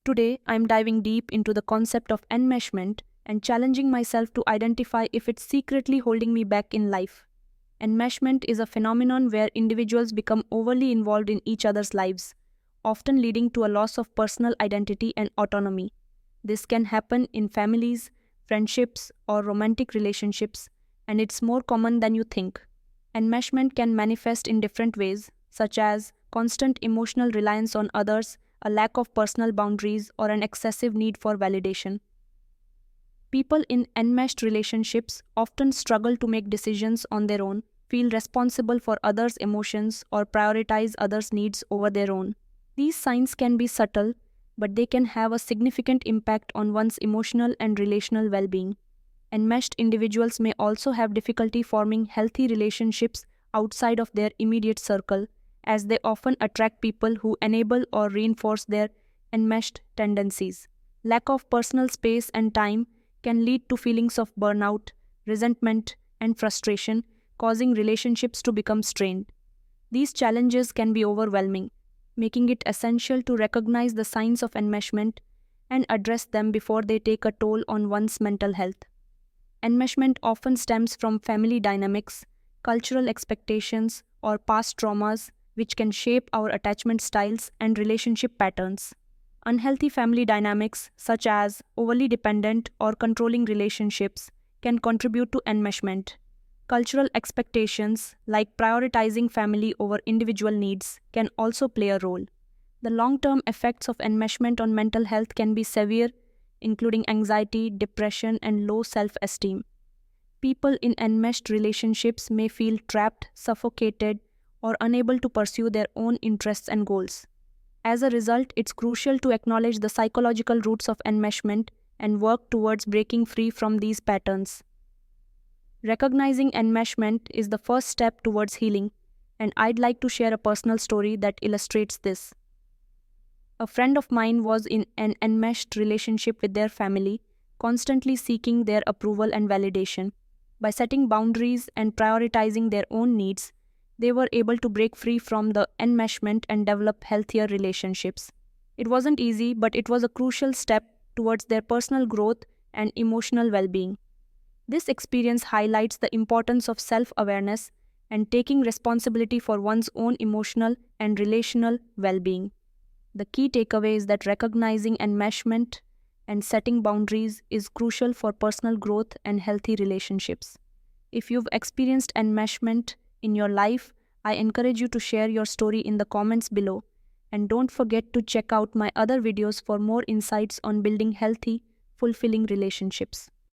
Today, I'm diving deep into the concept of enmeshment and challenging myself to identify if it's secretly holding me back in life. Enmeshment is a phenomenon where individuals become overly involved in each other's lives, often leading to a loss of personal identity and autonomy. This can happen in families, friendships, or romantic relationships, and it's more common than you think. Enmeshment can manifest in different ways, such as constant emotional reliance on others, a lack of personal boundaries, or an excessive need for validation. People in enmeshed relationships often struggle to make decisions on their own, feel responsible for others' emotions, or prioritize others' needs over their own. These signs can be subtle, but they can have a significant impact on one's emotional and relational well being. Enmeshed individuals may also have difficulty forming healthy relationships outside of their immediate circle, as they often attract people who enable or reinforce their enmeshed tendencies. Lack of personal space and time can lead to feelings of burnout, resentment, and frustration, causing relationships to become strained. These challenges can be overwhelming, making it essential to recognize the signs of enmeshment and address them before they take a toll on one's mental health. Enmeshment often stems from family dynamics, cultural expectations, or past traumas, which can shape our attachment styles and relationship patterns. Unhealthy family dynamics, such as overly dependent or controlling relationships, can contribute to enmeshment. Cultural expectations, like prioritizing family over individual needs, can also play a role. The long-term effects of enmeshment on mental health can be severe, including anxiety, depression, and low self-esteem. People in enmeshed relationships may feel trapped, suffocated, or unable to pursue their own interests and goals. As a result, it's crucial to acknowledge the psychological roots of enmeshment and work towards breaking free from these patterns. Recognizing enmeshment is the first step towards healing, and I'd like to share a personal story that illustrates this. A friend of mine was in an enmeshed relationship with their family, constantly seeking their approval and validation. By setting boundaries and prioritizing their own needs, they were able to break free from the enmeshment and develop healthier relationships. It wasn't easy, but it was a crucial step towards their personal growth and emotional well-being. This experience highlights the importance of self-awareness and taking responsibility for one's own emotional and relational well-being. The key takeaway is that recognizing enmeshment and setting boundaries is crucial for personal growth and healthy relationships. If you've experienced enmeshment in your life, I encourage you to share your story in the comments below. And don't forget to check out my other videos for more insights on building healthy, fulfilling relationships.